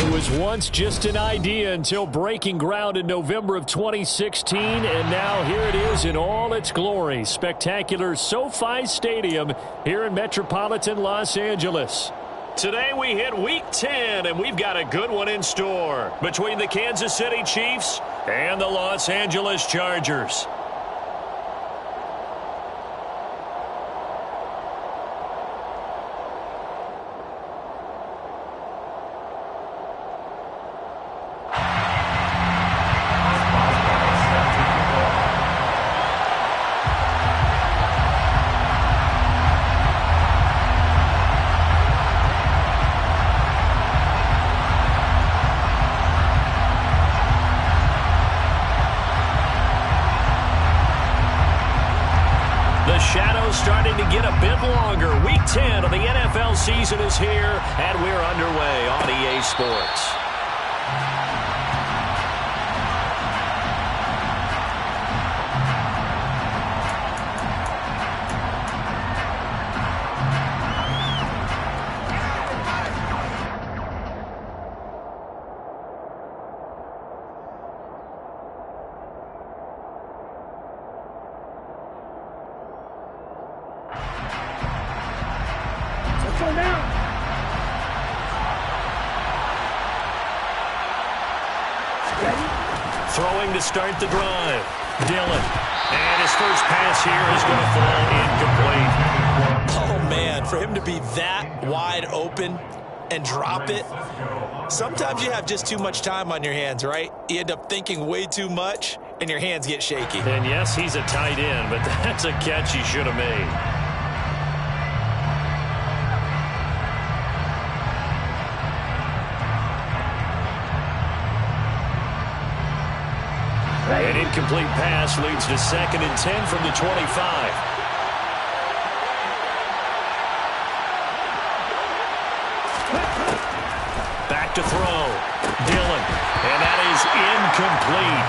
It was once just an idea until breaking ground in November of 2016, and now here it is in all its glory. Spectacular SoFi Stadium here in metropolitan Los Angeles. Today we hit Week 10, and we've got a good one in store between the Kansas City Chiefs and the Los Angeles Chargers. Starting to get a bit longer. Week 10 of the NFL season is here, and we're underway on EA Sports. Throwing to start the drive. Dillon. And his first pass here is going to fall incomplete. Oh, man, for him to be that wide open and drop it, sometimes you have just too much time on your hands, right? You end up thinking way too much, and your hands get shaky. And yes, he's a tight end, but that's a catch he should have made. An incomplete pass leads to 2nd and 10 from the 25. Back to throw. Dillon. And that is incomplete.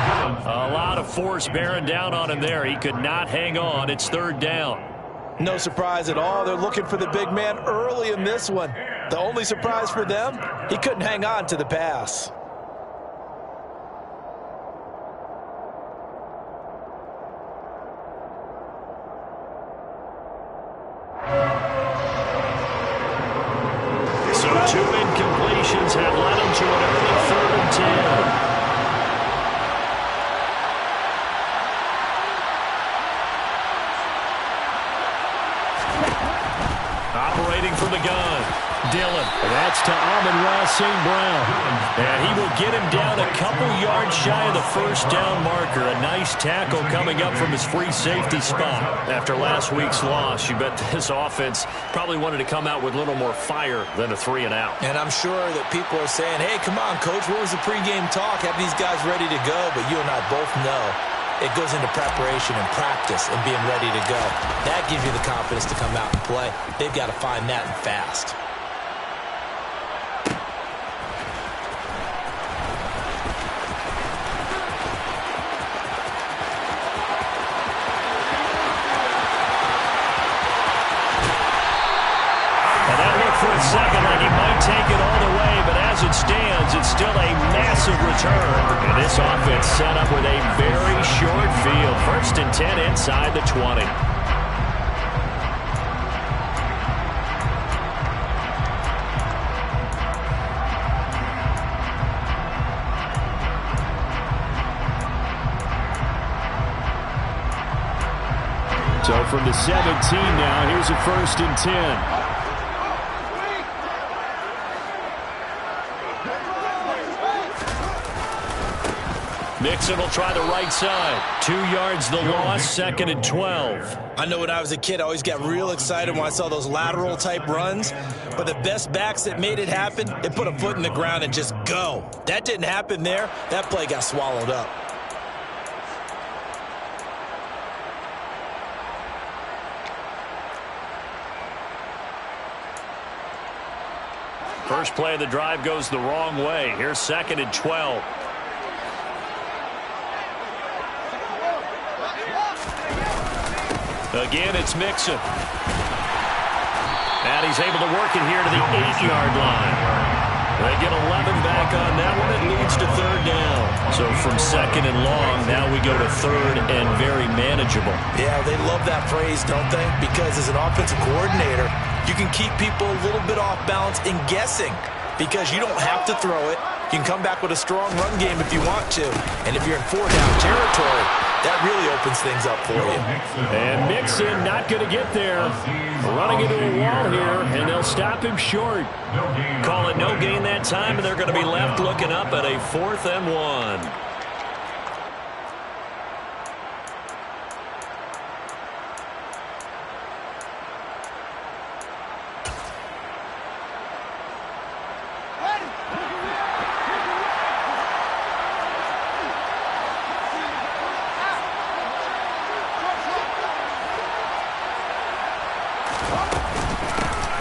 A lot of force bearing down on him there. He could not hang on. It's 3rd down. No surprise at all. They're looking for the big man early in this one. The only surprise for them, he couldn't hang on to the pass. Two incompletions have led him to an early 3rd and 10. Operating from the gun. Dillon. That's to Amon-Ra St. Brown. And he will get him down a couple yards shy of the 1st down marker. A nice tackle coming up from his free safety spot. After last week's loss, you bet this offense probably wanted to come out with a little more fire than a 3 and out. And I'm sure that people are saying, hey, come on, Coach, what was the pregame talk? Have these guys ready to go? But you and I both know it goes into preparation and practice and being ready to go. That gives you the confidence to come out and play. They've got to find that and fast. Second, like he might take it all the way, but as it stands, it's still a massive return. And this offense set up with a very short field. 1st and 10 inside the 20. So from the 17 now, here's a 1st and 10. Mixon will try the right side. 2 yards the loss, 2nd and 12. I know when I was a kid, I always got real excited when I saw those lateral type runs. But the best backs that made it happen, they put a foot in the ground and just go. That didn't happen there. That play got swallowed up. First play of the drive goes the wrong way. Here's 2nd and 12. Again, it's Mixon. And he's able to work it here to the 8-yard line. They get 11 back on that one. It leads to third down. So from second and long, now we go to third and very manageable. Yeah, they love that phrase, don't they? Because as an offensive coordinator, you can keep people a little bit off balance in guessing because you don't have to throw it. You can come back with a strong run game if you want to. And if you're in four-down territory, that really opens things up for you. And Mixon not going to get there. Running into a wall here, and they'll stop him short. Call it no gain that time, and they're going to be left looking up at a 4th and 1.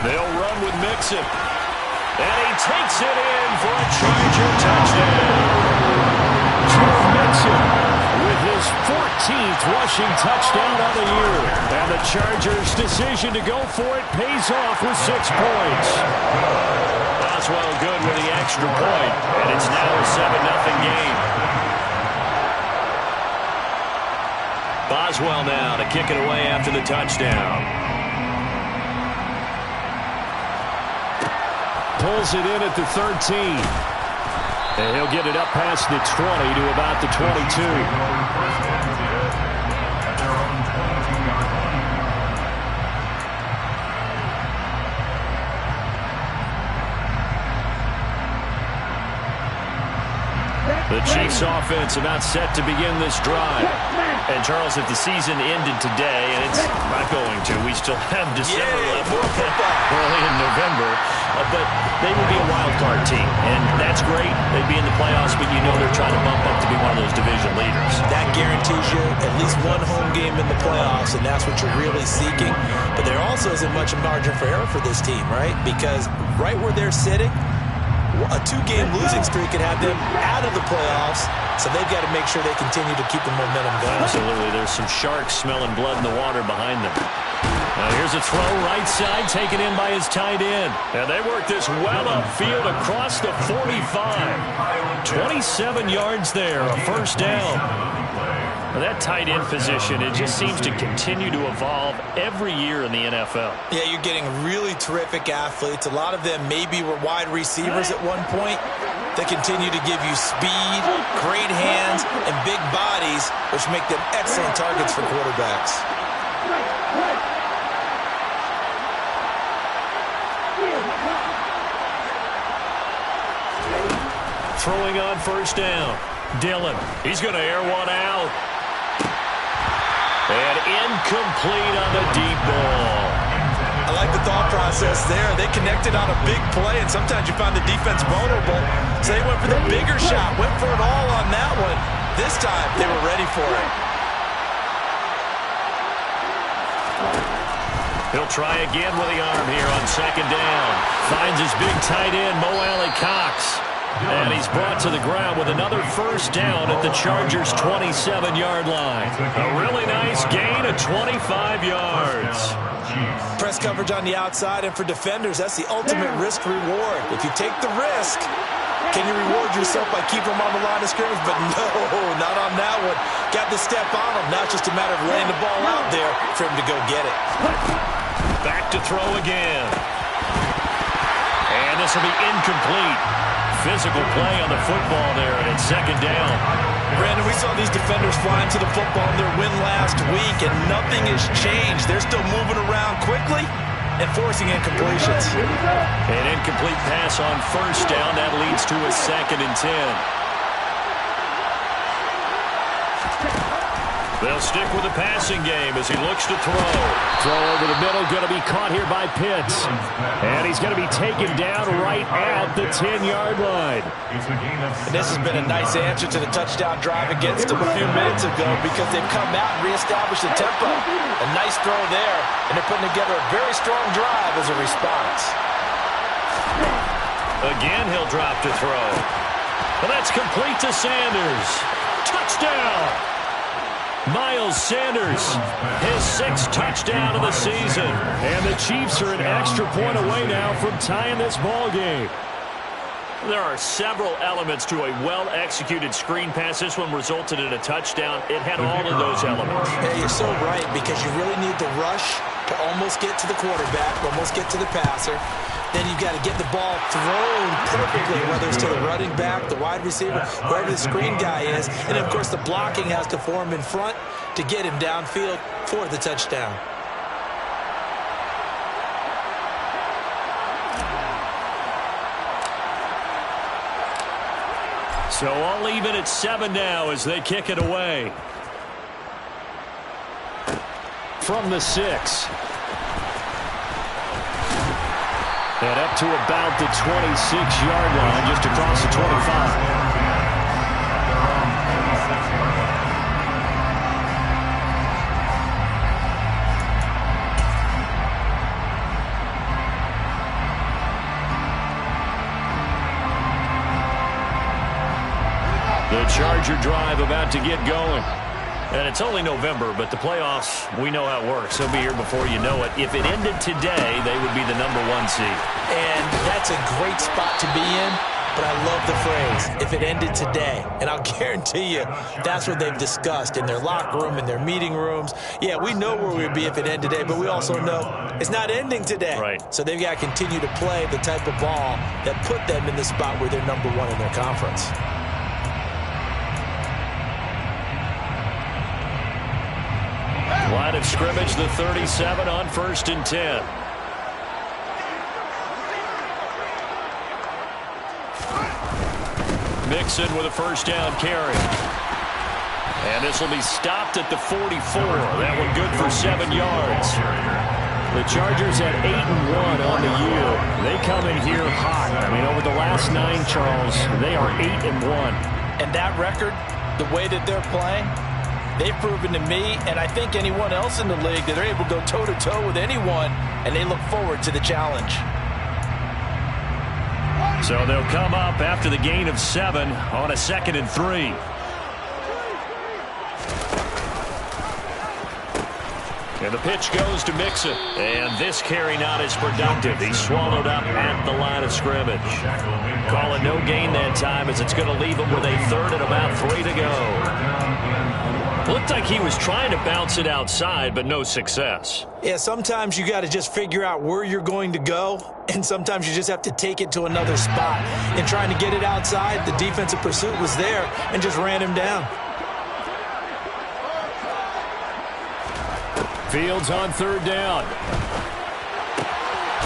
They'll run with Mixon. And he takes it in for a Charger touchdown. Joe Mixon with his 14th rushing touchdown of the year. And the Chargers' decision to go for it pays off with 6 points. Boswell good with the extra point, and it's now a 7-0 game. Boswell now to kick it away after the touchdown. Pulls it in at the 13. And he'll get it up past the 20 to about the 22. The Chiefs offense about set to begin this drive. And Charles, if the season ended today, and it's not going to, we still have December left early in November, but they will be a wild card team, and that's great. They'd be in the playoffs, but you know they're trying to bump up to be one of those division leaders. That guarantees you at least one home game in the playoffs, and that's what you're really seeking. But there also isn't much margin for error for this team, right? Because right where they're sitting, a 2-game losing streak could have them out of the playoffs, so they've got to make sure they continue to keep the momentum going. Absolutely. There's some sharks smelling blood in the water behind them. Now here's a throw right side taken in by his tight end. And they work this well upfield across the 45. 27 yards there, a first down. That tight end position, it just seems to continue to evolve every year in the NFL. Yeah, you're getting really terrific athletes. A lot of them maybe were wide receivers at one point. They continue to give you speed, great hands, and big bodies, which make them excellent targets for quarterbacks. Throwing on first down. Dillon, he's going to air one out. And incomplete on the deep ball. I like the thought process there. They connected on a big play, and sometimes you find the defense vulnerable. So they went for the bigger shot, went for it all on that one. This time, they were ready for it. He'll try again with the arm here on second down. Finds his big tight end, Mo Alley-Cox. And he's brought to the ground with another first down at the Chargers' 27-yard line. A really nice gain of 25 yards. Press coverage on the outside, and for defenders, that's the ultimate risk-reward. If you take the risk, can you reward yourself by keeping them on the line of scrimmage? But no, not on that one. Got the step on him. Now it's just a matter of laying the ball out there for him to go get it. Back to throw again. And this will be incomplete. Physical play on the football there, and it's second down. Brandon, we saw these defenders flying to the football in their win last week, and nothing has changed. They're still moving around quickly and forcing incompletions. An incomplete pass on first down. That leads to a 2nd and 10. They'll stick with the passing game as he looks to throw. Throw over the middle, going to be caught here by Pitts. And he's going to be taken down right at the 10-yard line. And this has been a nice answer to the touchdown drive against them a few minutes ago because they've come out and reestablished the tempo. A nice throw there, and they're putting together a very strong drive as a response. Again, he'll drop to throw. Well, that's complete to Sanders. Touchdown! Miles Sanders, his 6th touchdown of the season. And the Chiefs are an extra point away now from tying this ball game. There are several elements to a well-executed screen pass. This one resulted in a touchdown. It had all of those elements. Yeah, you're so right, because you really need the rush to almost get to the quarterback, almost get to the passer. Then you've got to get the ball thrown perfectly, whether it's to the running back, the wide receiver, whoever the screen guy is. And, of course, the blocking has to form in front to get him downfield for the touchdown. So all even at 7 now as they kick it away. From the 6. And up to about the 26-yard line, just across the 25. The Charger drive about to get going. And it's only November, but the playoffs, we know how it works. They'll be here before you know it. If it ended today, they would be the #1 seed. And that's a great spot to be in, but I love the phrase, if it ended today. And I'll guarantee you that's what they've discussed in their locker room, in their meeting rooms. Yeah, we know where we'd be if it ended today, but we also know it's not ending today. Right. So they've got to continue to play the type of ball that put them in the spot where they're #1 in their conference. Line of scrimmage, the 37 on 1st and 10. Mixon with a first down carry. And this will be stopped at the 44. That one good for 7 yards. The Chargers at 8-1 on the year. They come in here hot. I mean, over the last 9, Charles, they are 8-1. And that record, the way that they're playing, they've proven to me, and I think anyone else in the league, that they're able to go toe-to-toe with anyone, and they look forward to the challenge. So they'll come up after the gain of 7 on a 2nd and 3. And the pitch goes to Mixon. And this carry not as productive. He's swallowed up at the line of scrimmage. Call it no gain that time, as it's going to leave him with a 3rd and about 3 to go. Looked like he was trying to bounce it outside, but no success. Yeah, sometimes you got to just figure out where you're going to go, and sometimes you just have to take it to another spot. In trying to get it outside, the defensive pursuit was there and just ran him down. Fields on 3rd down.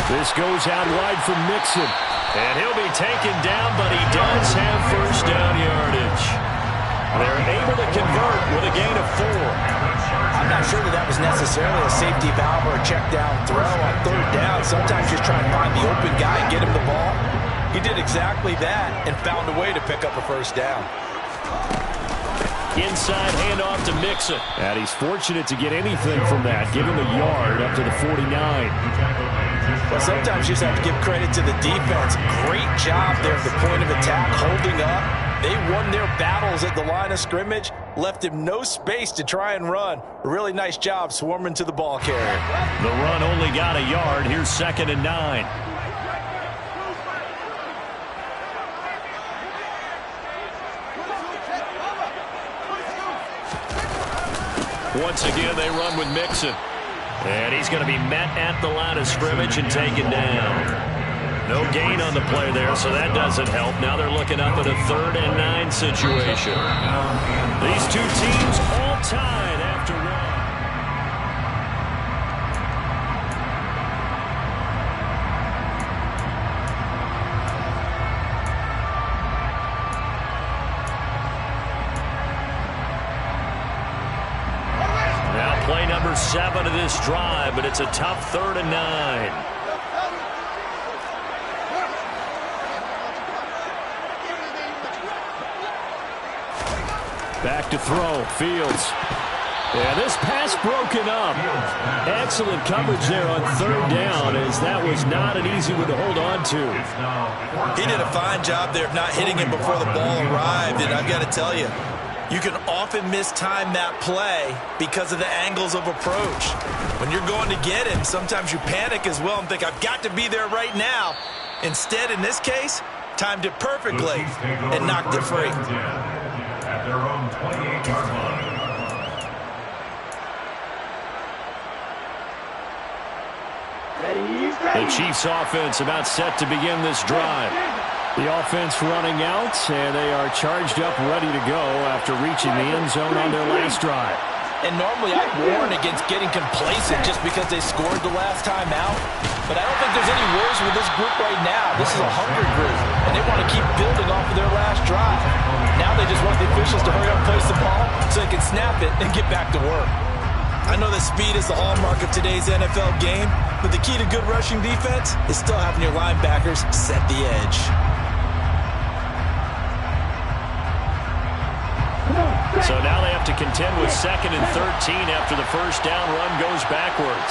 This goes out wide from Mixon. And he'll be taken down, but he does have first down yardage. They're able to convert with a gain of 4. I'm not sure that was necessarily a safety valve or a check down throw on 3rd down. Sometimes just try and find the open guy and get him the ball. He did exactly that and found a way to pick up a first down. Inside handoff to Mixon. And he's fortunate to get anything from that. Give him a yard up to the 49. Well, sometimes you just have to give credit to the defense. Great job there at the point of attack, holding up. They won their battles at the line of scrimmage, left him no space to try and run. A really nice job swarming to the ball carrier. The run only got a yard. Here's 2nd and 9. Once again, they run with Mixon. And he's going to be met at the line of scrimmage and taken down. No gain on the play there, so that doesn't help. Now they're looking up at a 3rd and 9 situation. These two teams all tied after 1. Play number 7 of this drive, but it's a tough 3rd and 9. Back to throw, Fields. Yeah, this pass broken up. Excellent coverage there on 3rd down, as that was not an easy one to hold on to. He did a fine job there of not hitting him before the ball arrived, and I've got to tell you, you can often mistime that play because of the angles of approach. When you're going to get him, sometimes you panic as well and think, I've got to be there right now. Instead, in this case, timed it perfectly, and knocked it free. At their own 28-yard line. The Chiefs offense about set to begin this drive. The offense running out, and they are charged up, ready to go after reaching the end zone on their last drive. And normally I warn against getting complacent just because they scored the last time out. But I don't think there's any worries with this group right now. This is a hungry group, and they want to keep building off of their last drive. Now they just want the officials to hurry up and place the ball so they can snap it and get back to work. I know that speed is the hallmark of today's NFL game, but the key to good rushing defense is still having your linebackers set the edge. So now they have to contend with 2nd and 13 after the first down run goes backwards.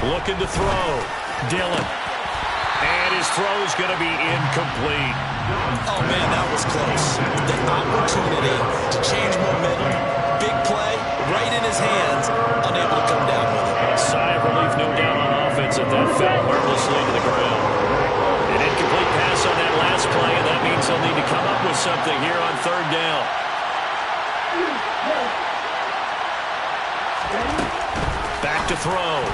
Looking to throw. Dillon. And his throw is going to be incomplete. Oh, man, that was close. The opportunity to change momentum. Big play, right in his hands, unable to come down with it. Sigh of relief, no doubt on offense if that fell harmlessly to the ground. An incomplete pass on that last play, and that means they'll need to come up with something here on 3rd down. Back to throw.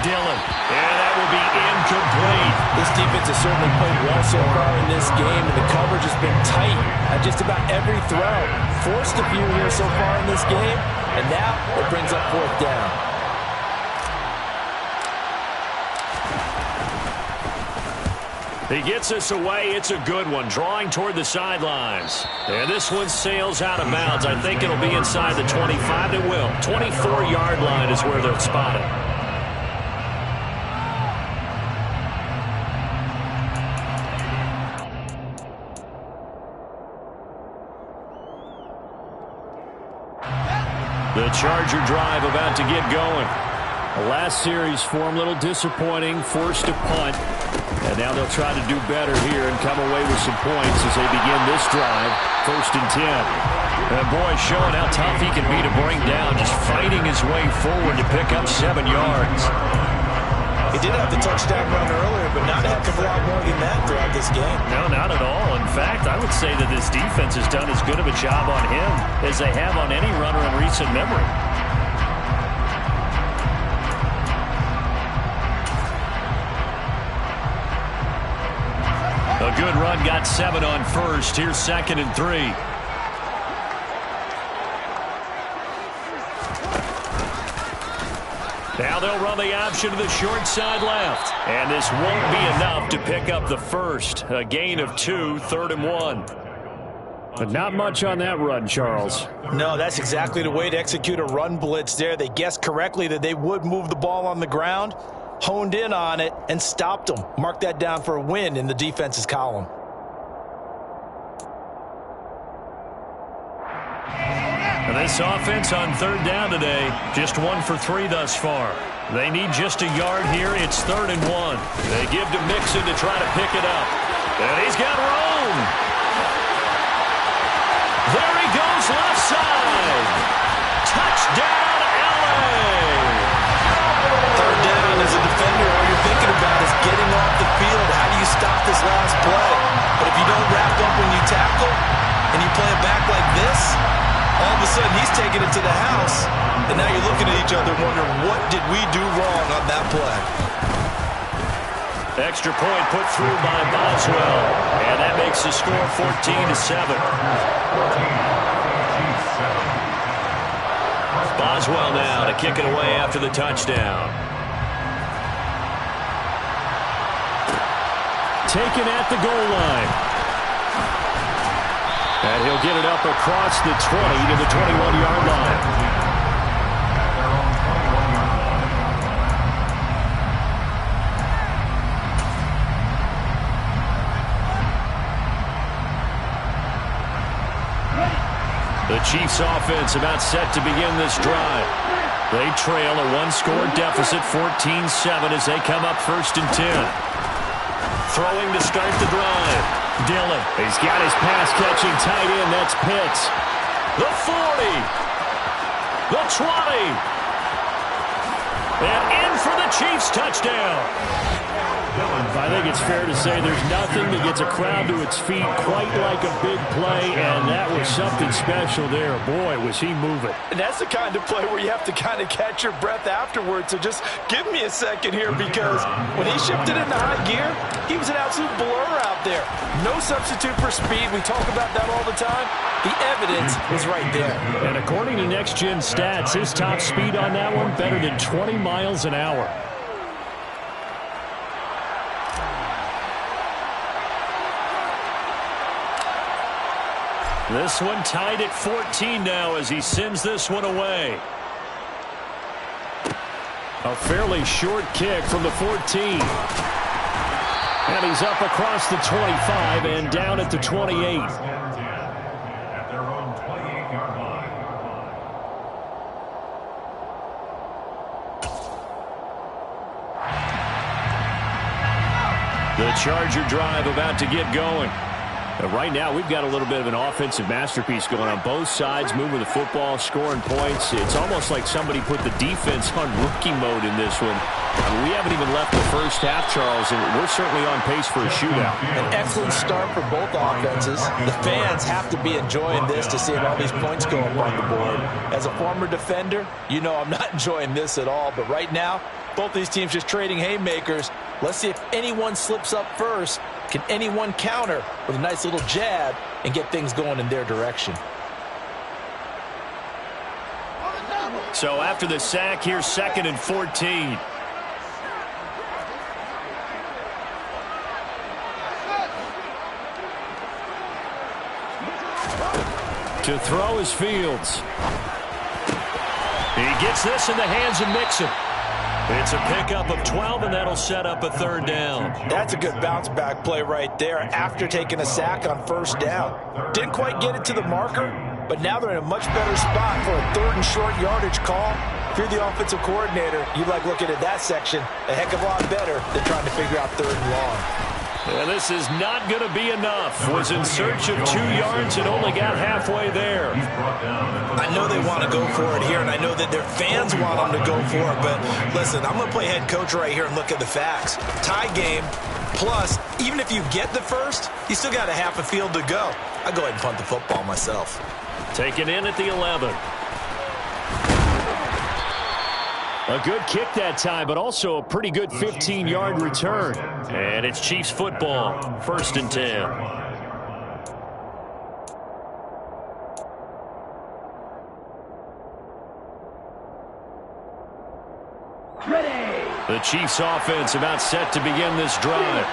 Dillon. And that will be incomplete. This defense has certainly played well so far in this game, and the coverage has been tight at just about every throw. Forced a few here so far in this game, and now it brings up 4th down. He gets us away. It's a good one, drawing toward the sidelines. And this one sails out of bounds. I think it'll be inside the 25. It will. 24-yard line is where they'll spot it. The Charger drive about to get going. The last series for him, a little disappointing, forced a punt. And now they'll try to do better here and come away with some points as they begin this drive. 1st and 10. And boy, showing how tough he can be to bring down, just fighting his way forward to pick up 7 yards. He did have the touchdown run earlier, but not a heck of a lot more than that throughout this game. No, not at all. In fact, I would say that this defense has done as good of a job on him as they have on any runner in recent memory. A good run, got 7 on 1st. Here's 2nd and 3. Now they'll run the option to the short side left. And this won't be enough to pick up the first. A gain of 2, 3rd and 1. But not much on that run, Charles. No, that's exactly the way to execute a run blitz there. They guessed correctly that they would move the ball on the ground, honed in on it, and stopped them. Mark that down for a win in the defense's column. And this offense on 3rd down today, just 1 for 3 thus far. They need just a yard here. It's 3rd and 1. They give to Mixon to try to pick it up. And he's got room. There he goes, left side. Touchdown, LA. 3rd down as a defender, all you're thinking about is getting off the field. How do you stop this last play? But if you don't wrap up when you tackle and you play it back like this, all of a sudden he's taking it to the house, and now you're looking at each other wondering, what did we do wrong on that play? Extra point put through by Boswell, and that makes the score 14-7. Boswell now to kick it away after the touchdown. Taken at the goal line. And he'll get it up across the 20 to the 21-yard line. The Chiefs offense about set to begin this drive. They trail a 1-score deficit, 14-7 as they come up 1st and 10. Throwing to start the drive. Dillon, he's got his pass-catching tight end. That's Pitts. The 40. The 20. And in for the Chiefs touchdown. I think it's fair to say there's nothing that gets a crowd to its feet quite like a big play, and that was something special there. Boy, was he moving. And that's the kind of play where you have to kind of catch your breath afterwards. So just give me a second here, because when he shifted into high gear, he was an absolute blur out there. No substitute for speed. We talk about that all the time. The evidence was right there. And according to Next Gen Stats, his top speed on that one better than 20 miles an hour. This one tied at 14 now as he sends this one away. A fairly short kick from the 14. And he's up across the 25 and down at the 28. At their own 28-yard line. The Charger drive about to get going. Right now, we've got a little bit of an offensive masterpiece going on both sides, moving the football, scoring points. It's almost like somebody put the defense on rookie mode in this one. I mean, we haven't even left the first half, Charles, and we're certainly on pace for a shootout. An excellent start for both offenses. The fans have to be enjoying this to see all these points go up on the board. As a former defender, you know I'm not enjoying this at all, but right now, both these teams just trading haymakers. Let's see if anyone slips up first. Can anyone counter with a nice little jab and get things going in their direction? So after the sack, here's 2nd and 14. To throw is Fields. He gets this in the hands of Mixon. It's a pickup of 12, and that'll set up a 3rd down. That's a good bounce-back play right there after taking a sack on 1st down. Didn't quite get it to the marker, but now they're in a much better spot for a 3rd and short yardage call. If you're the offensive coordinator, you like looking at that section a heck of a lot better than trying to figure out 3rd and long. And this is not going to be enough. Was in search of 2 yards and only got halfway there. I know they want to go for it here, and I know that their fans want them to go for it, but listen, I'm going to play head coach right here and look at the facts. Tie game, plus, even if you get the first, you still got a half a field to go. I'll go ahead and punt the football myself. Taken in at the 11. A good kick that time, but also a pretty good 15-yard return. And it's Chiefs football, 1st and 10. The Chiefs offense about set to begin this drive.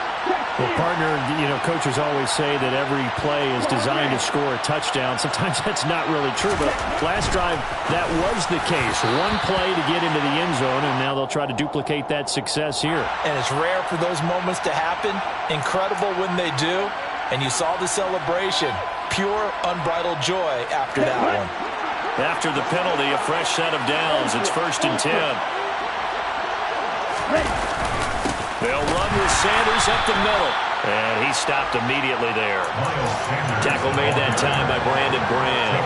Well, partner, you know, coaches always say that every play is designed to score a touchdown. Sometimes that's not really true, but last drive, that was the case. One play to get into the end zone, and now they'll try to duplicate that success here. And it's rare for those moments to happen. Incredible when they do. And you saw the celebration. Pure, unbridled joy after that one. After the penalty, a fresh set of downs. It's 1st and 10. They'll run with Sanders up the middle. And he stopped immediately there. Tackle made that time by Brandon Brand.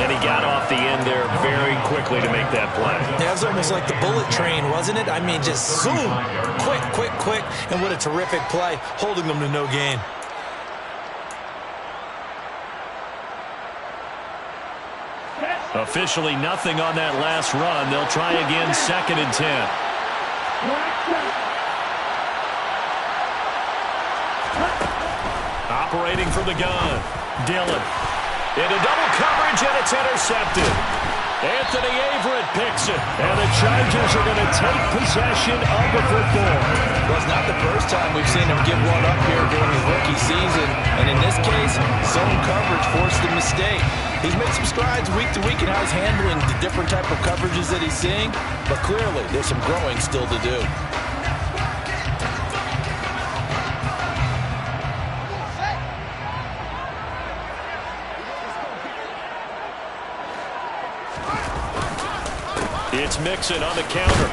And he got off the end there very quickly to make that play. Yeah, it was almost like the bullet train, wasn't it? I mean, just zoom. Quick, quick, quick. And what a terrific play, holding them to no gain. Officially nothing on that last run. They'll try again, 2nd and 10. Operating from the gun, Dillon. Into double coverage, and it's intercepted. Anthony Averett picks it, and the Chargers are going to take possession of the football. Well, it's not the first time we've seen him give one up here during his rookie season, and in this case, zone coverage forced the mistake. He's made some strides week to week in how he's handling the different type of coverages that he's seeing, but clearly there's some growing still to do. It's Mixon on the counter.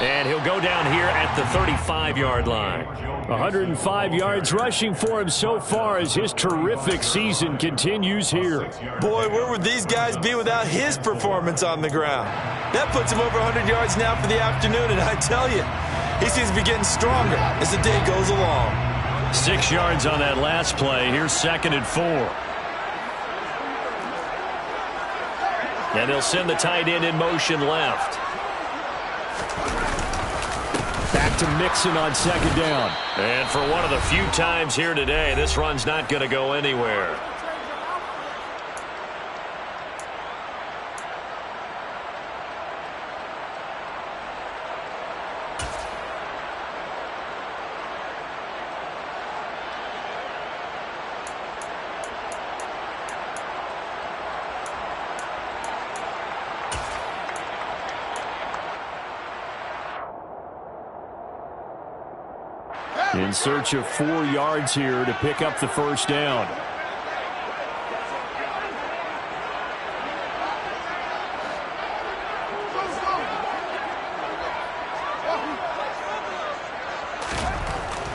And he'll go down here at the 35-yard line. 105 yards rushing for him so far as his terrific season continues here. Boy, where would these guys be without his performance on the ground? That puts him over 100 yards now for the afternoon, and I tell you, he seems to be getting stronger as the day goes along. 6 yards on that last play. Here's 2nd and 4. And they'll send the tight end in motion left. Back to Mixon on 2nd down. And for one of the few times here today, this run's not going to go anywhere. In search of 4 yards here to pick up the first down.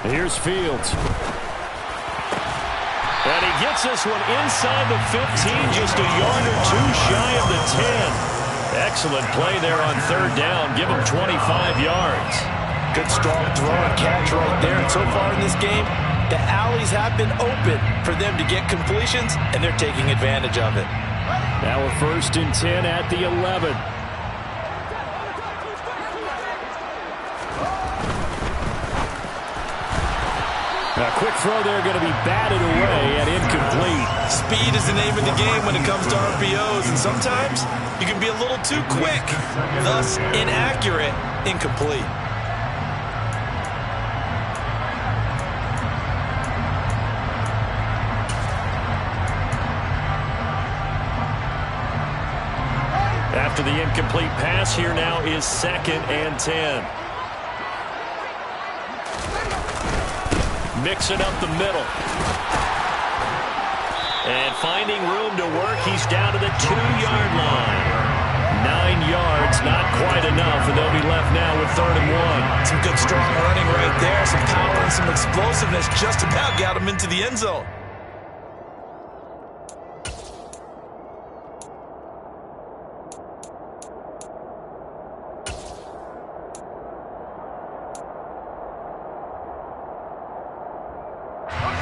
Here's Fields. And he gets this one inside the 15, just a yard or two shy of the 10. Excellent play there on 3rd down. Give him 25 yards. Good strong throw and catch right there. And so far in this game, the alleys have been open for them to get completions, and they're taking advantage of it. Now a 1st and 10 at the 11. A quick throw there, going to be batted away and incomplete. Speed is the name of the game when it comes to RPOs, and sometimes you can be a little too quick, thus inaccurate, incomplete. After the incomplete pass, here now is 2nd and 10. Mixing up the middle. And finding room to work, he's down to the 2-yard line. 9 yards, not quite enough, and they'll be left now with 3rd and 1. Some good strong running right there, some power and some explosiveness just about got him into the end zone.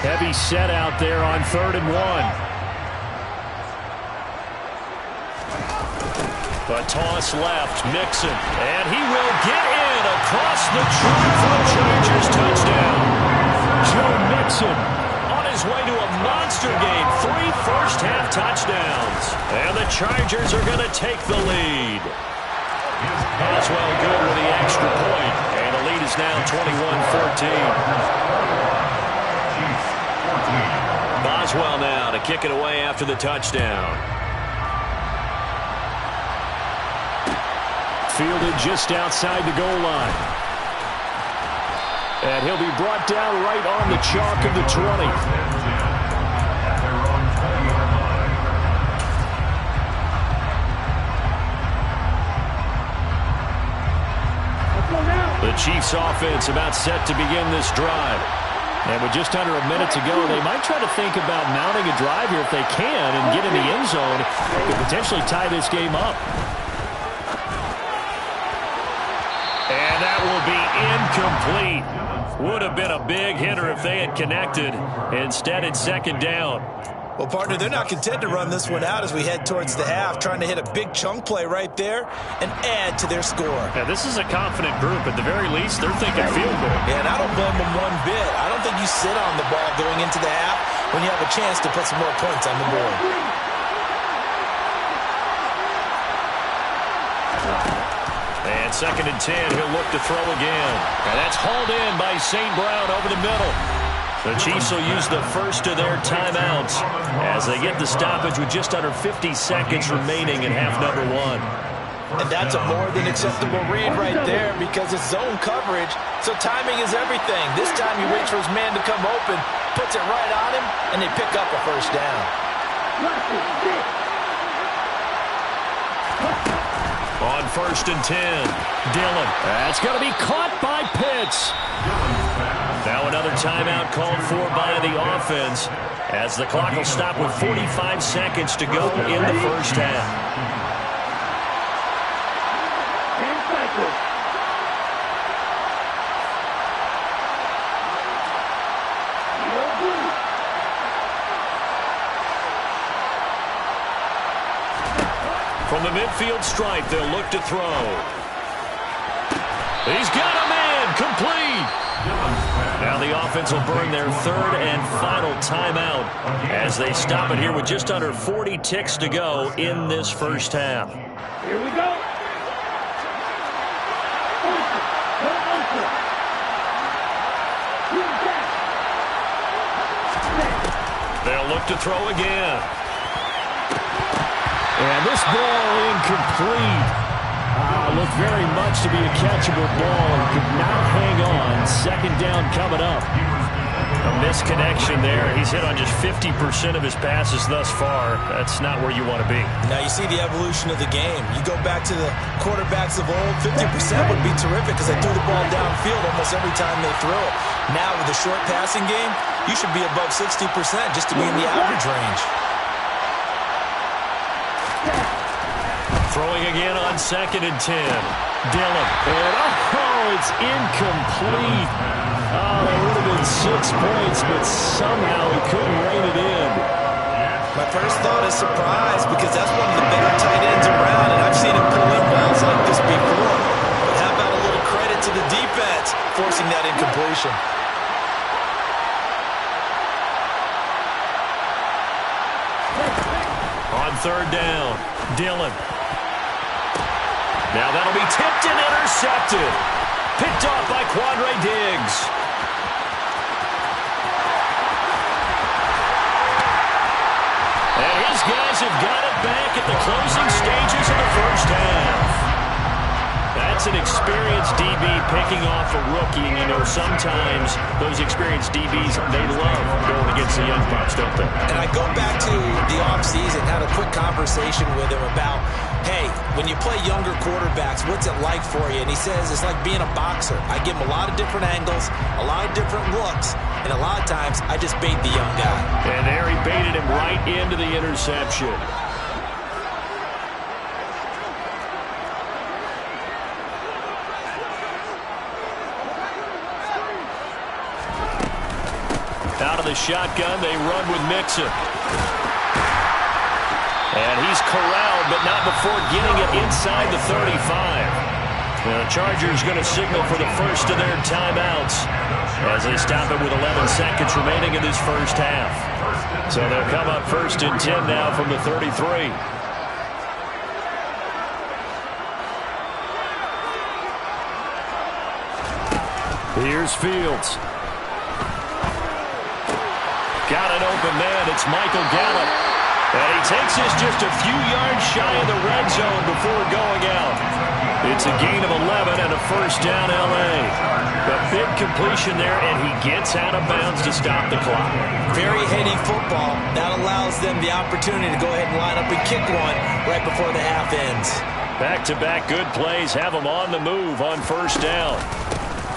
Heavy set out there on 3rd and 1. A toss left, Mixon, and he will get in across the track for the Chargers touchdown. Joe Mixon on his way to a monster game, 3 first-half touchdowns. And the Chargers are going to take the lead. Boswell good with the extra point, and the lead is now 21-14. Boswell now to kick it away after the touchdown. Fielded just outside the goal line. And he'll be brought down right on the chalk of the 20. The Chiefs offense about set to begin this drive. And with just under a minute to go, they might try to think about mounting a drive here if they can and get in the end zone. They could potentially tie this game up. And that will be incomplete. Would have been a big hitter if they had connected. Instead, it's 2nd down. Well, partner, they're not content to run this one out as we head towards the half, trying to hit a big chunk play right there and add to their score. Yeah, this is a confident group. At the very least, they're thinking field goal. Yeah, and I don't blame them one bit. I don't think you sit on the ball going into the half when you have a chance to put some more points on the board. And 2nd and 10, he'll look to throw again. And that's hauled in by St. Brown over the middle. The Chiefs will use the first of their timeouts as they get the stoppage with just under 50 seconds remaining in half number 1. And that's a more than acceptable read right there because it's zone coverage, so timing is everything. This time he waits for his man to come open, puts it right on him, and they pick up a first down. On 1st and 10, Dillon. That's going to be caught by Pitts. Now another timeout called for by the offense as the clock will stop with 45 seconds to go in the first half. From the midfield stripe, they'll look to throw. He's got a man, complete. Now the offense will burn their third and final timeout as they stop it here with just under 40 ticks to go in this first half. Here we go. They'll look to throw again. And this ball incomplete. Looked very much to be a catchable ball and could not hang on. Second down coming up. A misconnection there. He's hit on just 50% of his passes thus far. That's not where you want to be. Now you see the evolution of the game. You go back to the quarterbacks of old, 50% would be terrific because they threw the ball downfield almost every time they throw it. Now with the short passing game, you should be above 60% just to be in the average range. Throwing again on 2nd and 10. Dillon. And it's incomplete. That would have been 6 points, but somehow he couldn't rein it in. My first thought is surprise because that's one of the better tight ends around, and I've seen him pull in balls like this before. But how about a little credit to the defense forcing that incompletion? On 3rd down, Dillon. Now that'll be tipped and intercepted. Picked off by Quandre Diggs. And his guys have got it back at the closing stages of the first half. That's an experienced DB picking off a rookie. And, you know, sometimes those experienced DBs, they love going against the young pups, don't they? And I go back to the offseason, had a quick conversation with him about, hey, when you play younger quarterbacks, what's it like for you? And he says it's like being a boxer. I give him a lot of different angles, a lot of different looks, and a lot of times I just bait the young guy. And there he baited him right into the interception. Out of the shotgun, they run with Mixon. And he's corralled, but not before getting it inside the 35. The Chargers going to signal for the first of their timeouts as they stop it with 11 seconds remaining in this first half. So they'll come up 1st and 10 now from the 33. Here's Fields. Got an open man. It's Michael Gallup. And he takes this just a few yards shy of the red zone before going out. It's a gain of 11 and a first down L.A. A big completion there, and he gets out of bounds to stop the clock. Very heady football. That allows them the opportunity to go ahead and line up and kick one right before the half ends. Back-to-back good plays have them on the move on first down.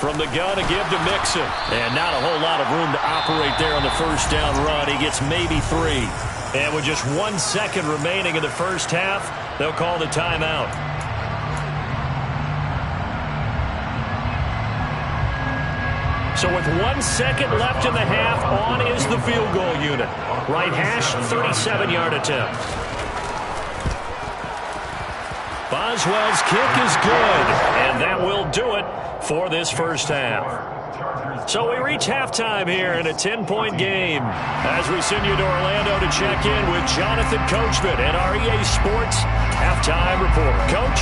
From the gun to give to Mixon. And not a whole lot of room to operate there on the first down run. He gets maybe 3. And with just 1 second remaining in the first half, they'll call the timeout. So with 1 second left in the half, on is the field goal unit. Right hash, 37-yard attempt. Boswell's kick is good, and that will do it for this first half. So we reach halftime here in a 10-point game as we send you to Orlando to check in with Jonathan Coachman and our EA Sports halftime report. Coach?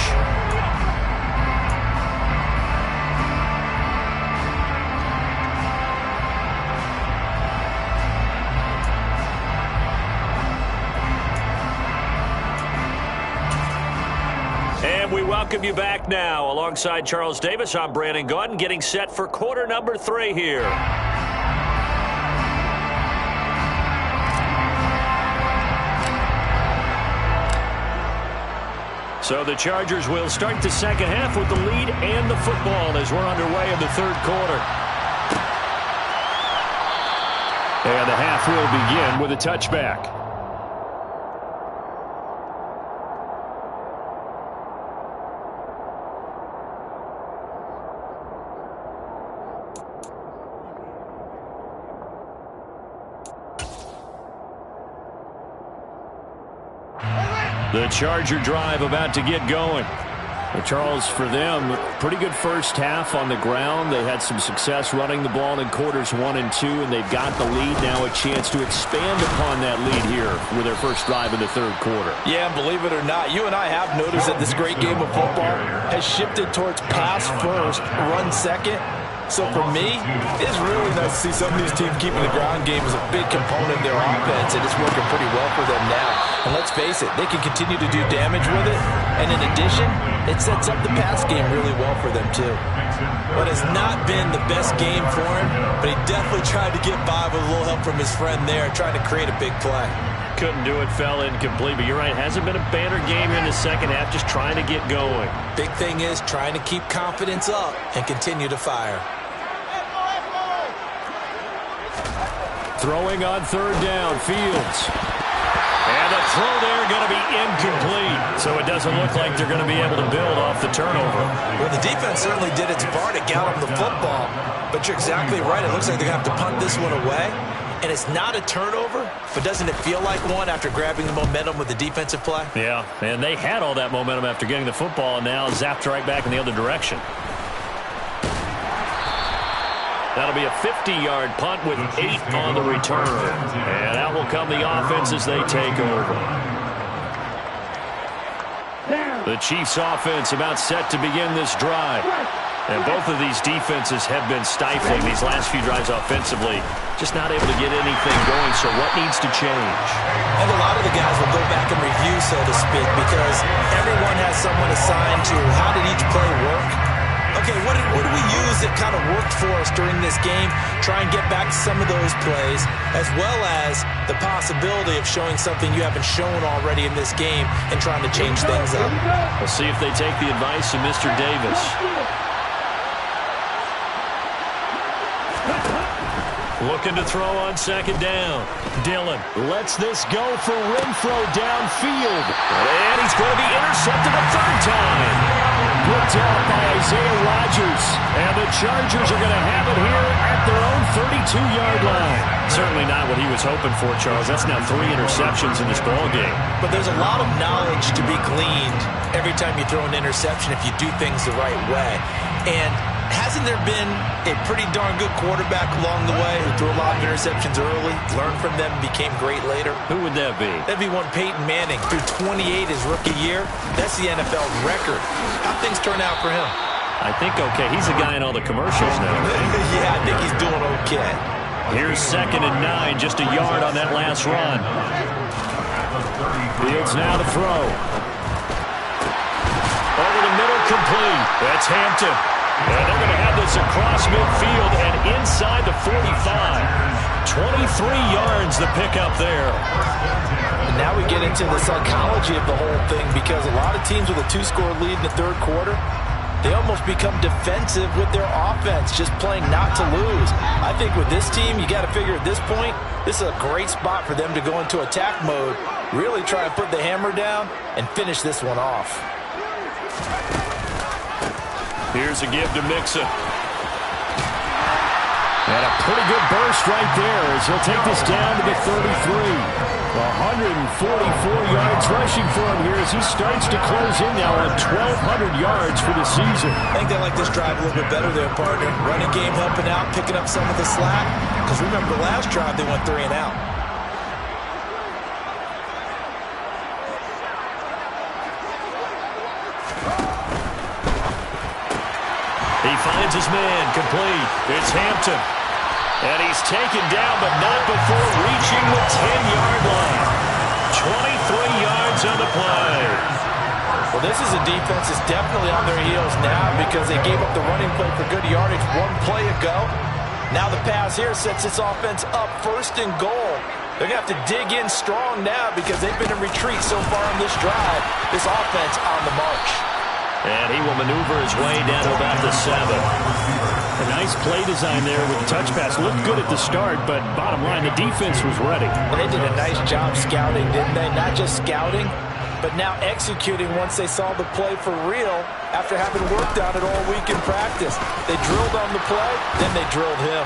And we welcome you back now. Alongside Charles Davis, I'm Brandon Gaudin, getting set for quarter number 3 here. So the Chargers will start the second half with the lead and the football as we're underway in the third quarter. And the half will begin with a touchback. The Charger drive about to get going. Well, Charles, for them, pretty good first half on the ground. They had some success running the ball in quarters 1 and 2, and they've got the lead. Now a chance to expand upon that lead here with their first drive in the third quarter. Yeah, and believe it or not, you and I have noticed that this great game of football has shifted towards pass first, run second. So for me, it's really nice to see some of these teams keeping the ground game as a big component of their offense, and it's working pretty well for them now. And let's face it, they can continue to do damage with it, and in addition, it sets up the pass game really well for them too. But it's not been the best game for him, but he definitely tried to get by with a little help from his friend there, trying to create a big play. Couldn't do it, fell incomplete, but you're right, hasn't been a banner game here in the second half, just trying to get going. Big thing is trying to keep confidence up and continue to fire. Throwing on third down, Fields. And the throw there going to be incomplete. So it doesn't look like they're going to be able to build off the turnover. Well, the defense certainly did its part to get them the football. But you're exactly right. It looks like they're going to have to punt this one away. And it's not a turnover, but doesn't it feel like one after grabbing the momentum with the defensive play? Yeah, and they had all that momentum after getting the football and now zapped right back in the other direction. That'll be a 50-yard punt with 8 on the return. And that will come the offense as they take over. The Chiefs offense about set to begin this drive. And both of these defenses have been stifling these last few drives offensively. Just not able to get anything going, so what needs to change? And a lot of the guys will go back and review, so to speak, because everyone has someone assigned to how did each play work. Okay, what did we use that kind of worked for us during this game? Try and get back to some of those plays, as well as the possibility of showing something you haven't shown already in this game and trying to change things up. We'll see if they take the advice of Mr. Davis. Looking to throw on second down. Dillon lets this go for Renfro downfield. And he's going to be intercepted a third time. Picked out by Isaiah Rodgers. And the Chargers are going to have it here at their own 32-yard line. Certainly not what he was hoping for, Charles. That's now 3 interceptions in this ballgame. But there's a lot of knowledge to be gleaned every time you throw an interception if you do things the right way. And hasn't there been a pretty darn good quarterback along the way who threw a lot of interceptions early, learned from them, became great later? Who would that be? That'd be one Peyton Manning. Threw 28 his rookie year. That's the NFL record. How'd things turn out for him? I think okay. He's the guy in all the commercials now. Yeah, I think he's doing okay. Here's 2nd and 9, just a yard on that last run. Fields now to throw. Over the middle, complete. That's Hampton. And they're going to have this across midfield and inside the 45. 23 yards the pickup there. And now we get into the psychology of the whole thing, because a lot of teams with a 2-score lead in the third quarter, they almost become defensive with their offense, just playing not to lose. I think with this team, you got to figure at this point, this is a great spot for them to go into attack mode, really try to put the hammer down and finish this one off. Here's a give to Mixon. And a pretty good burst right there as he'll take this down to the 33. 144 yards rushing for him here as he starts to close in now on 1,200 yards for the season. I think they like this drive a little bit better there, partner. Running game helping out, picking up some of the slack. Because remember, the last drive they went 3 and out. He finds his man, complete. It's Hampton. And he's taken down, but not before reaching the 10-yard line. 23 yards on the play. Well, this is a defense that's definitely on their heels now, because they gave up the running play for good yardage 1 play ago. Now the pass here sets this offense up 1st and goal. They're going to have to dig in strong now because they've been in retreat so far on this drive. This offense on the march. And he will maneuver his way down to about the 7. A nice play design there with the touch pass. Looked good at the start, but bottom line, the defense was ready. They did a nice job scouting, didn't they? Not just scouting, but now executing once they saw the play for real after having worked on it all week in practice. They drilled on the play, then they drilled him.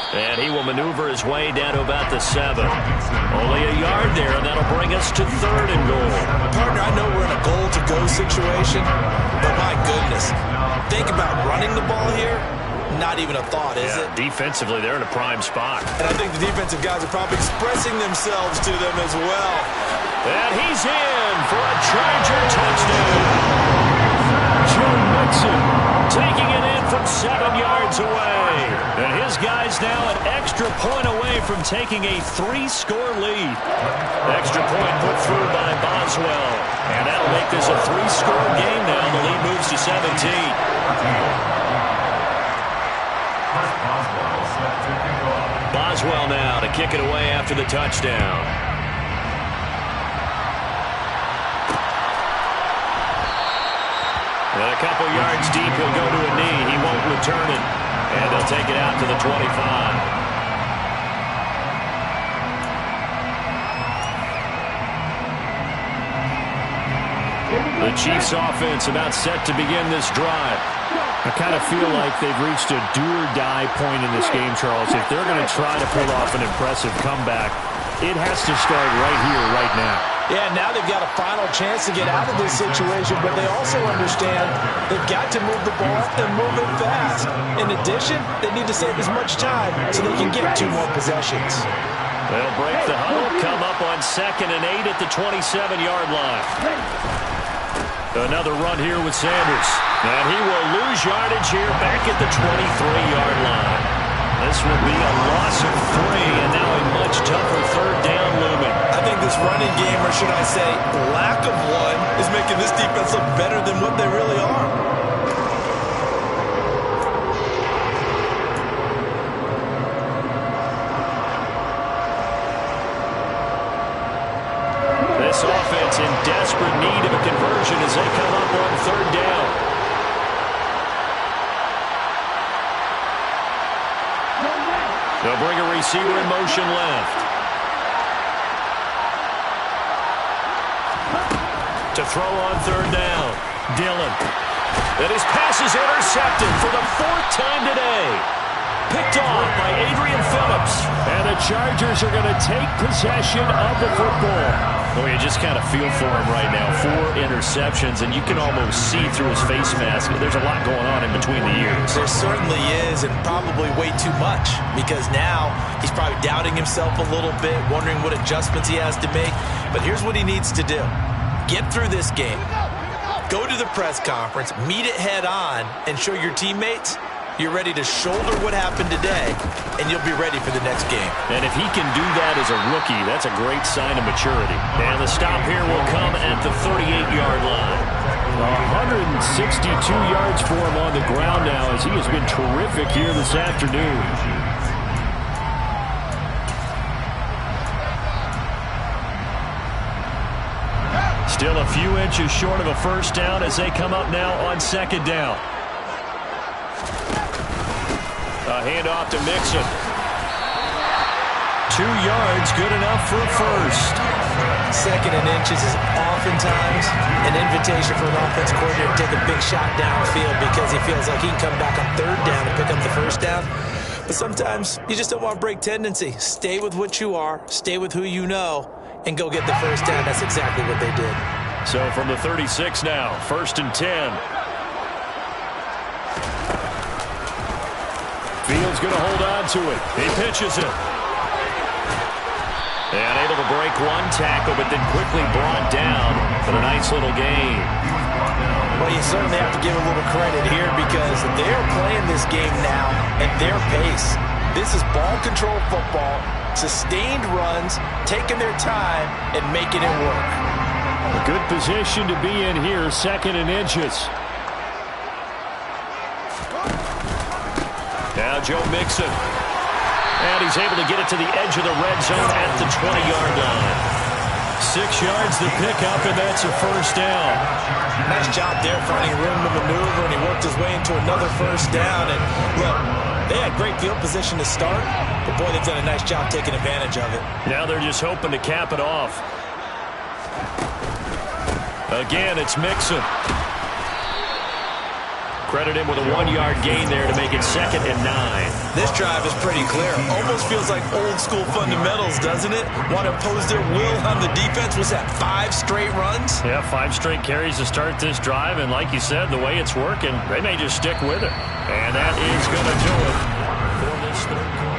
And he will maneuver his way down to about the 7. Only a yard there, and that'll bring us to 3rd and goal. Partner, I know we're in a goal-to-go situation, but my goodness, think about running the ball here. Not even a thought, is it? Defensively, they're in a prime spot. And I think the defensive guys are probably expressing themselves to them as well. And he's in for a Charger touchdown. Joe Mixon taking it in from 7 yards away. And his guys now an extra point away from taking a 3-score lead. Extra point put through by Boswell. And that'll make this a 3-score game now. The lead moves to 17. Boswell now to kick it away after the touchdown. And a couple yards deep, he'll go to a knee. He won't return it. And they'll take it out to the 25. The Chiefs offense about set to begin this drive. I kind of feel like they've reached a do-or-die point in this game, Charles. If they're going to try to pull off an impressive comeback, it has to start right here, right now. Yeah, now they've got a final chance to get out of this situation, but they also understand they've got to move the ball and move it fast. In addition, they need to save as much time so they can get 2 more possessions. They'll break the huddle, come up on 2nd and 8 at the 27-yard line. Another run here with Sanders. And he will lose yardage here back at the 23-yard line. This will be a loss of 3, and now a much tougher 3rd down looming. I think this running game, or should I say lack of one, is making this defense look better than what they really are. This offense in desperate need of a conversion as they come up on 3rd down. They'll bring a receiver in motion left. To throw on 3rd down. Dillon. And his pass is intercepted for the 4th time today. Picked off by Adrian Phillips. And the Chargers are going to take possession of the football. Well, you just kind of feel for him right now. 4 interceptions, and you can almost see through his face mask. There's a lot going on in between the ears. There certainly is, and probably way too much, because now he's probably doubting himself a little bit, wondering what adjustments he has to make. But here's what he needs to do. Get through this game. Go to the press conference, meet it head on, and show your teammates you're ready to shoulder what happened today, and you'll be ready for the next game. And if he can do that as a rookie, that's a great sign of maturity. And the stop here will come at the 38-yard line. 162 yards for him on the ground now, as he has been terrific here this afternoon. Still a few inches short of a 1st down as they come up now on 2nd down. A handoff to Mixon. 2 yards, good enough for a 1st. 2nd and inches is oftentimes an invitation for an offense coordinator to take a big shot downfield because he feels like he can come back on 3rd down and pick up the 1st down. But sometimes you just don't want to break tendency. Stay with what you are, stay with who you know, and go get the 1st down. That's exactly what they did. So from the 36 now, 1st and 10. Fields going to hold on to it. He pitches it. And able to break 1 tackle, but then quickly brought down for a nice little gain. Well, you certainly have to give a little credit here because they're playing this game now at their pace. This is ball control football, sustained runs, taking their time, and making it work. A good position to be in here, 2nd and inches. Now Joe Mixon. And he's able to get it to the edge of the red zone at the 20-yard line. 6 yards to pick up, and that's a first down. Nice job there finding room to maneuver, and he worked his way into another first down. And look, they had great field position to start, but boy, they've done a nice job taking advantage of it. Now they're just hoping to cap it off. Again, it's Mixon. Credit him with a 1-yard gain there to make it 2nd and 9. This drive is pretty clear. Almost feels like old-school fundamentals, doesn't it? Want to impose their will on the defense. Was that 5 straight runs? Yeah, 5 straight carries to start this drive, and like you said, the way it's working, they may just stick with it. And that is going to do it for this third quarter.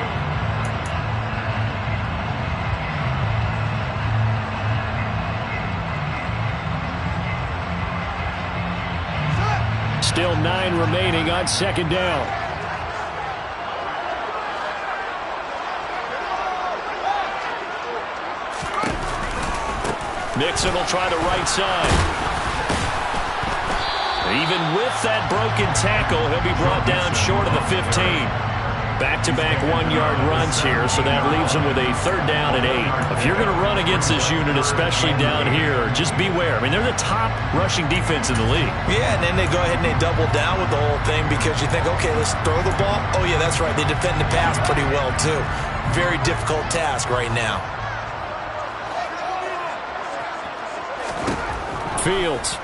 Still 9 remaining on 2nd down. Mixon will try the right side. Even with that broken tackle, he'll be brought down short of the 15. Back-to-back 1-yard runs here, so that leaves him with a 3rd down and 8. If you're going to run against this unit, especially down here, just beware. I mean, they're the top rushing defense in the league. Yeah, and then they go ahead and they double down with the whole thing because you think, okay, let's throw the ball. Oh, yeah, that's right. They defend the pass pretty well, too. Very difficult task right now. Fields.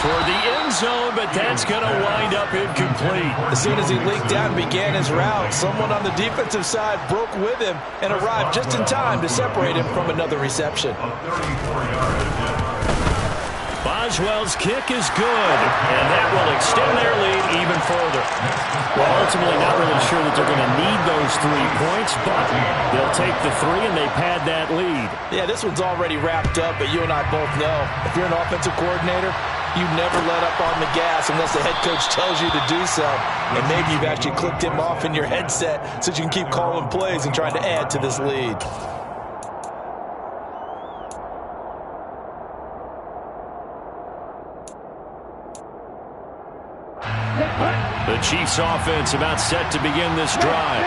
Toward the end zone, but that's going to wind up incomplete. As soon as he leaked out and began his route, someone on the defensive side broke with him and arrived just in time to separate him from another reception. Boswell's kick is good, and that will extend their lead even further. Well, ultimately not really sure that they're going to need those 3 points, but they'll take the 3 and they pad that lead. Yeah, this one's already wrapped up, but you and I both know if you're an offensive coordinator, you never let up on the gas unless the head coach tells you to do so. And maybe you've actually clicked him off in your headset so you can keep calling plays and trying to add to this lead. The Chiefs offense about set to begin this drive.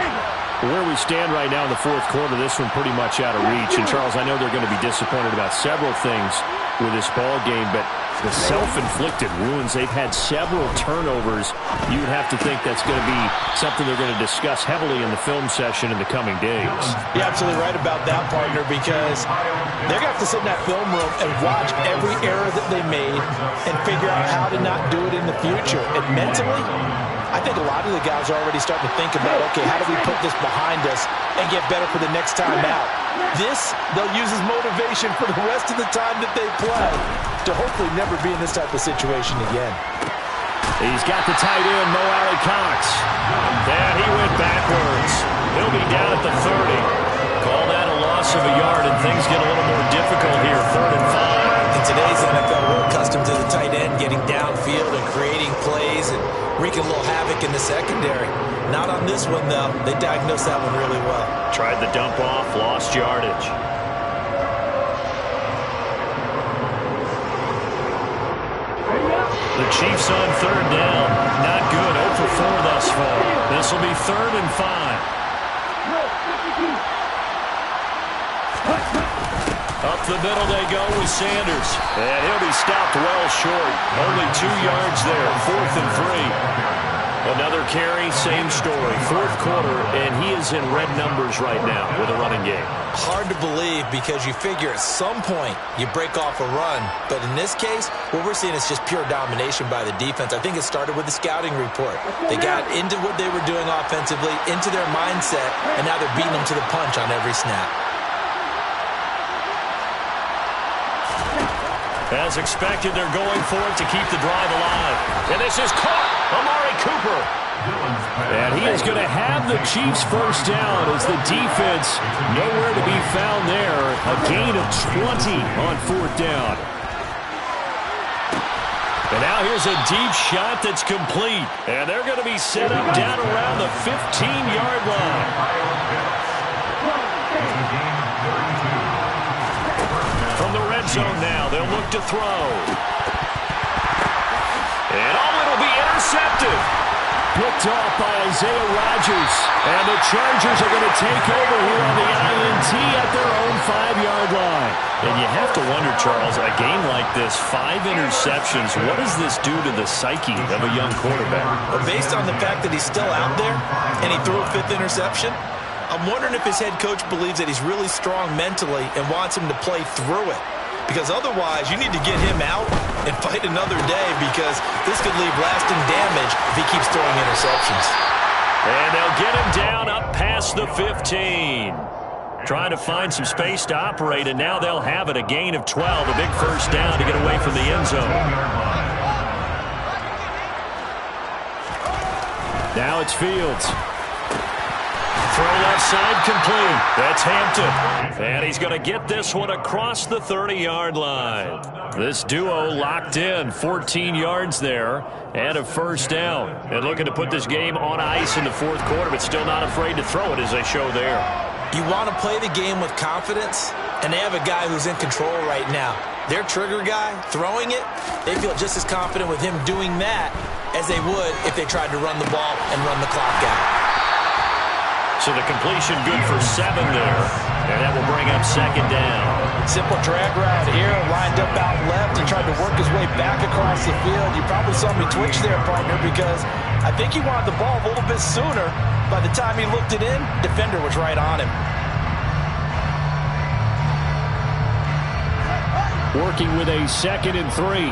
Where we stand right now in the 4th quarter, this one pretty much out of reach. And Charles, I know they're going to be disappointed about several things with this ball game, but the self-inflicted wounds, they've had several turnovers. You would have to think that's going to be something they're going to discuss heavily in the film session in the coming days. You're absolutely right about that, partner, because they're going to have to sit in that film room and watch every error that they made and figure out how to not do it in the future. And mentally, I think a lot of the guys are already starting to think about, okay, how do we put this behind us and get better for the next time out? This, they'll use as motivation for the rest of the time that they play to hopefully never be in this type of situation again. He's got the tight end, Mo Alley-Cox. And he went backwards. He'll be down at the 30. Call that a loss of a yard, and things get a little more difficult here, 3rd and 5. In today's NFL, we're accustomed to the tight end getting downfield and creating plays and wreaking a little havoc in the secondary. Not on this one, though. They diagnosed that one really well. Tried the dump off, lost yardage. The Chiefs on 3rd down. Not good. 0 for 4 thus far. This will be 3rd and 5. Up the middle they go with Sanders. And he'll be stopped well short. Only 2 yards there. 4th and 3. Another carry, same story. 4th quarter, and he is in red numbers right now with a running game. Hard to believe because you figure at some point you break off a run. But in this case, what we're seeing is just pure domination by the defense. I think it started with the scouting report. They got into what they were doing offensively, into their mindset, and now they're beating them to the punch on every snap. As expected, they're going for it to keep the drive alive. And this is caught. Amari Cooper. And he is going to have the Chiefs first down as the defense nowhere to be found there. A gain of 20 on 4th down. And now here's a deep shot that's complete. And they're going to be set up down around the 15-yard line. From the red zone now, they'll look to throw. And it'll be intercepted. picked off by Isaiah Rodgers. And the Chargers are going to take over here on the INT at their own 5-yard line. And you have to wonder, Charles, a game like this, 5 interceptions, what does this do to the psyche of a young quarterback? Well, based on the fact that he's still out there and he threw a 5th interception, I'm wondering if his head coach believes that he's really strong mentally and wants him to play through it. Because otherwise, you need to get him out and fight another day, because this could leave lasting damage if he keeps throwing interceptions. And they'll get him down up past the 15. Trying to find some space to operate, and now they'll have it. A gain of 12, a big first down to get away from the end zone. Now it's Fields. Throw left side complete. That's Hampton. And he's going to get this one across the 30-yard line. This duo locked in, 14 yards there, and a first down. And looking to put this game on ice in the fourth quarter, but still not afraid to throw it, as they show there. You want to play the game with confidence, and they have a guy who's in control right now. Their trigger guy, throwing it, they feel just as confident with him doing that as they would if they tried to run the ball and run the clock out. So the completion good for 7 there, and that will bring up second down. Simple drag route here, lined up out left and tried to work his way back across the field. You probably saw me twitch there, partner, because I think he wanted the ball a little bit sooner. By the time he looked it in, defender was right on him. Working with a 2nd and 3.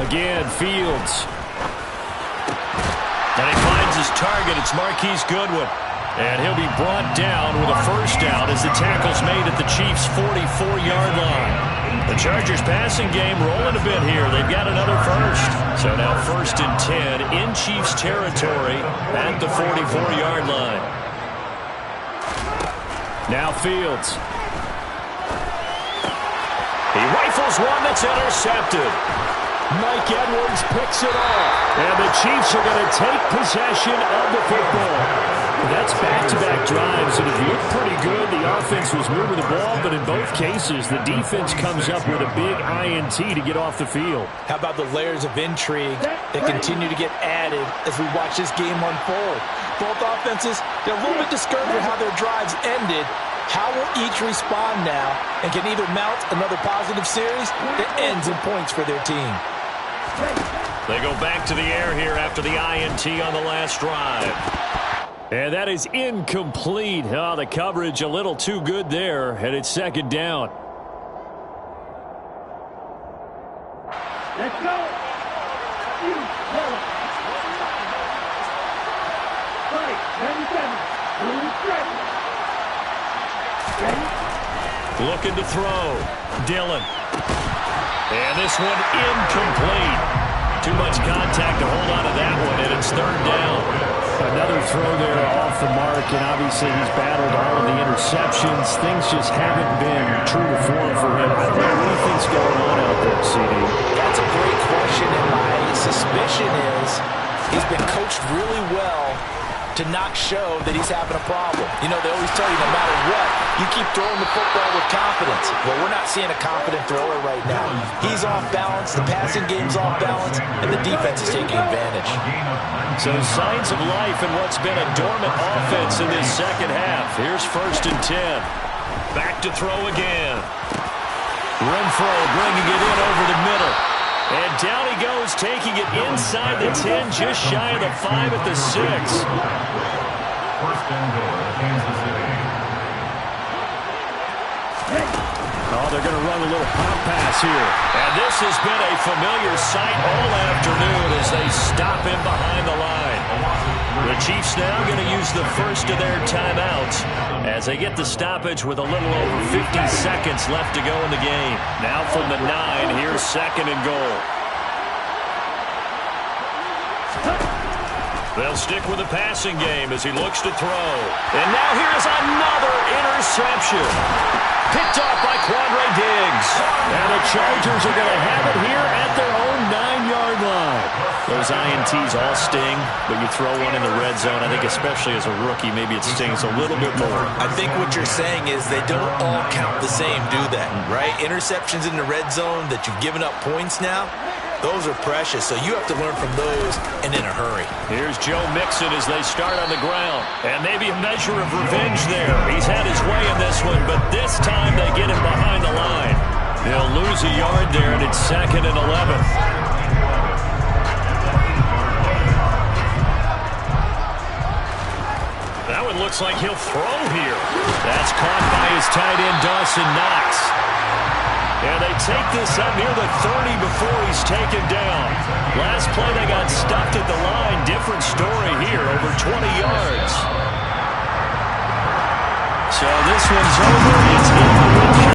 Again, Fields. And he finds his target. It's Marquise Goodwin. And he'll be brought down with a first down as the tackle's made at the Chiefs' 44-yard line. The Chargers passing game rolling a bit here. They've got another first. So now 1st and 10 in Chiefs territory at the 44-yard line. Now Fields. He rifles one that's intercepted. Mike Edwards picks it off. And the Chiefs are going to take possession of the football. That's back-to-back drives, and it looked pretty good. The offense was moving the ball, but in both cases, the defense comes up with a big INT to get off the field. How about the layers of intrigue that continue to get added as we watch this game unfold? Both offenses, they're a little bit discouraged with how their drives ended. How will each respond now and can either mount another positive series that ends in points for their team? They go back to the air here after the INT on the last drive. And that is incomplete. Oh, the coverage a little too good there, and it's second down. Let's go. Looking to throw. Dillon. And this one incomplete. Too much contact to hold on to that one, and it's third down. Another throw there off the mark, and obviously he's battled all of the interceptions. Things just haven't been true to form for him. What do you think's going on out there, CD? That's a great question, and my suspicion is he's been coached really well to not show that he's having a problem. You know, they always tell you no matter what, you keep throwing the football with confidence. Well, we're not seeing a confident thrower right now. He's off balance, the passing game's off balance, and the defense is taking advantage. So signs of life in what's been a dormant offense in this second half. Here's 1st and 10. Back to throw again. Renfro bringing it in over the middle. And down he goes, taking it inside the 10, just shy of the 5 at the 6. 1st and goal, Kansas City. Oh, they're going to run a little pop pass here. And this has been a familiar sight all afternoon as they stop him behind the line. The Chiefs now going to use the first of their timeouts as they get the stoppage with a little over 50 seconds left to go in the game. Now from the 9, here's 2nd and goal. They'll stick with the passing game as he looks to throw. And now here's another interception. Picked off by Quandre Diggs. And the Chargers are going to have it here at their own 9-yard line. Those INTs all sting, but you throw one in the red zone, I think especially as a rookie, maybe it stings a little bit more. I think what you're saying is they don't all count the same, do they? Right? Interceptions in the red zone that you've given up points now, Those are precious, so you have to learn from those and in a hurry. Here's Joe Mixon as they start on the ground. And maybe a measure of revenge there. He's had his way in this one, but this time they get him behind the line. He'll lose a yard there, and it's 2nd and 11. That one looks like he'll throw here. That's caught by his tight end, Dawson Knox. And they take this up near the 30 before he's taken down. Last play, they got stuffed at the line. Different story here, over 20 yards. So this one's over. It's in the